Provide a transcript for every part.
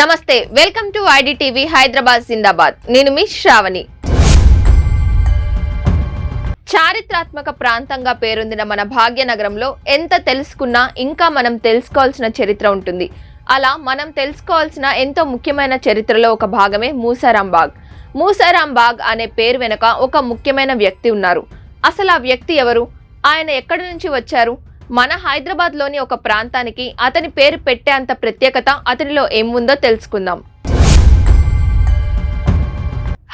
నమస్తే, welcome to IDTV Hyderabad జిందాబాద్. నేను మీ శ్రావణి. చారిత్రాత్మక ప్రాంతంగా పేరొందిన మన భాగ్యనగరంలో ఎంత తెలుసుకున్నా ఇంకా మనం తెలుసుకోవాల్సిన చరిత్ర ఉంటుంది. అలా మనం తెలుసుకోవాల్సిన ఎంతో ముఖ్యమైన చరిత్రలో ఒక భాగమే మూసారాం బాగ్. మూసారాం బాగ్ అనే పేరు వెనుక ఒక ముఖ్యమైన వ్యక్తి ఉన్నారు. అసలు ఆ వ్యక్తి ఎవరు? ఆయన ఎక్కడి నుంచి వచ్చారు? మన హైదరాబాద్లోని ఒక ప్రాంతానికి అతని పేరు పెట్టే అంత ప్రత్యేకత అతనిలో ఏముందో తెలుసుకుందాం.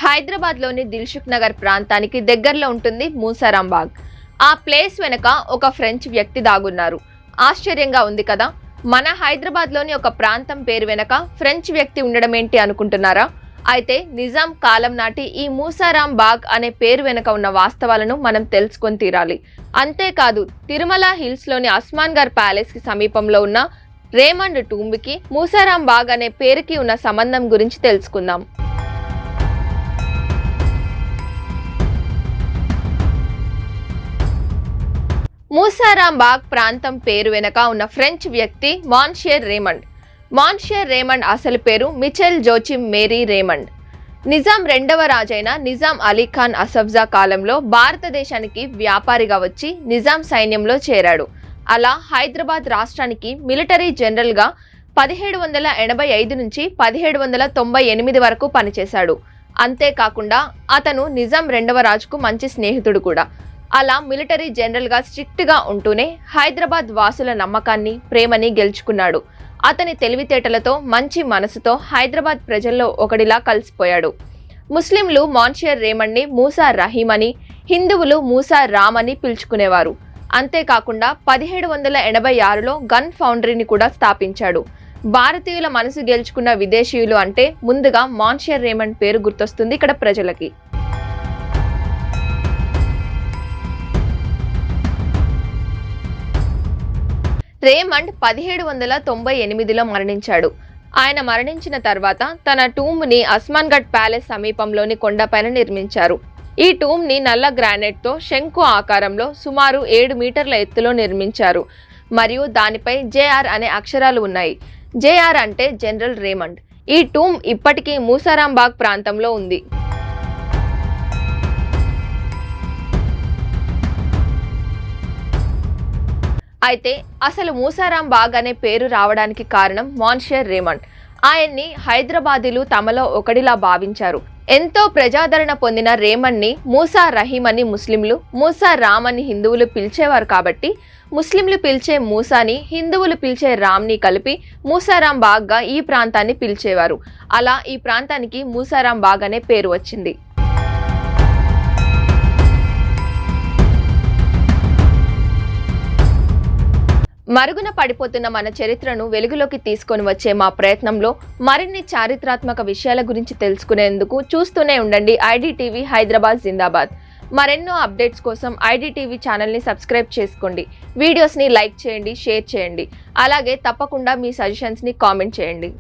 హైదరాబాద్లోని దిల్సుఖ్ నగర్ ప్రాంతానికి దగ్గరలో ఉంటుంది మూసారాం బాగ్. ఆ ప్లేస్ వెనుక ఒక ఫ్రెంచ్ వ్యక్తి దాగున్నారు. ఆశ్చర్యంగా ఉంది కదా? మన హైదరాబాద్లోని ఒక ప్రాంతం పేరు వెనుక ఫ్రెంచ్ వ్యక్తి ఉండడం ఏంటి అనుకుంటున్నారా? అయితే నిజాం కాలం నాటి ఈ మూసారాం బాగ్ అనే పేరు వెనుక ఉన్న వాస్తవాలను మనం తెలుసుకొని తీరాలి. అంతేకాదు, తిరుమల హిల్స్ లోని అస్మాన్గర్ ప్యాలెస్ కి సమీపంలో ఉన్న రేమండ్ టూంబ్ కి మూసారాం బాగ్ అనే పేరుకి ఉన్న సంబంధం గురించి తెలుసుకుందాం. మూసారాం బాగ్ ప్రాంతం పేరు వెనుక ఉన్న ఫ్రెంచ్ వ్యక్తి మాన్షియర్ రేమండ్. మాన్షియర్ రేమండ్ అసలు పేరు Michel Joachim Marie Raymond. Nizam రెండవ రాజైన నిజాం అలీ ఖాన్ అసఫ్జా కాలంలో భారతదేశానికి వ్యాపారిగా వచ్చి నిజాం సైన్యంలో చేరాడు. అలా హైదరాబాద్ రాష్ట్రానికి మిలిటరీ జనరల్గా 1785 నుంచి 1798 వరకు పనిచేశాడు. అంతేకాకుండా అతను నిజాం రెండవ రాజుకు మంచి స్నేహితుడు కూడా. అలా మిలిటరీ జనరల్గా స్ట్రిక్ట్గా ఉంటూనే హైదరాబాద్ వాసుల నమ్మకాన్ని, ప్రేమని గెలుచుకున్నాడు. అతని తెలివితేటలతో, మంచి మనసుతో హైదరాబాద్ ప్రజల్లో ఒకడిలా కలిసిపోయాడు. ముస్లింలు మాన్షియర్ రేమండ్ని మూసా రహీం అని, హిందువులు మూసా రామ్ అని పిలుచుకునేవారు. అంతేకాకుండా 1786లో గన్ ఫౌండరీని కూడా స్థాపించాడు. భారతీయుల మనసు గెలుచుకున్న విదేశీయులు అంటే ముందుగా మాన్షియర్ రేమండ్ పేరు గుర్తొస్తుంది ఇక్కడ ప్రజలకి. రేమండ్ 1798లో మరణించాడు. ఆయన మరణించిన తర్వాత తన టూంబ్ని అస్మాన్గఢ్ ప్యాలెస్ సమీపంలోని కొండపైన నిర్మించారు. ఈ టూంబ్ని నల్ల గ్రానైట్తో శంకు ఆకారంలో సుమారు 7 మీటర్ల ఎత్తులో నిర్మించారు. మరియు దానిపై జేఆర్ అనే అక్షరాలు ఉన్నాయి. జేఆర్ అంటే జనరల్ రేమండ్. ఈ టూంబ్ ఇప్పటికీ మూసారాం బాగ్ ప్రాంతంలో ఉంది. అయితే అసలు మూసారాం బాగ్ అనే పేరు రావడానికి కారణం మాన్షియర్ రేమండ్. ఆయన్ని హైదరాబాదీలు తమలో ఒకడిలా భావించారు. ఎంతో ప్రజాదరణ పొందిన రేమండ్ని మూసా రహీం అని ముస్లింలు, మూసా రామ్ అని హిందువులు పిలిచేవారు. కాబట్టి ముస్లింలు పిలిచే మూసాని, హిందువులు పిలిచే రామ్ని కలిపి మూసారాం బాగ్గా ఈ ప్రాంతాన్ని పిలిచేవారు. అలా ఈ ప్రాంతానికి మూసారాం బాగ్ అనే పేరు వచ్చింది. మరుగున పడిపోతున్న మన చరిత్రను వెలుగులోకి తీసుకొని వచ్చే మా ప్రయత్నంలో మరిన్ని చారిత్రాత్మక విషయాల గురించి తెలుసుకునేందుకు చూస్తూనే ఉండండి ఐడిటీవీ హైదరాబాద్ జిందాబాద్. మరెన్నో అప్డేట్స్ కోసం ఐడిటీవీ ఛానల్ని సబ్స్క్రైబ్ చేసుకోండి. వీడియోస్ని లైక్ చేయండి, షేర్ చేయండి. అలాగే తప్పకుండా మీ సజెషన్స్ని కామెంట్ చేయండి.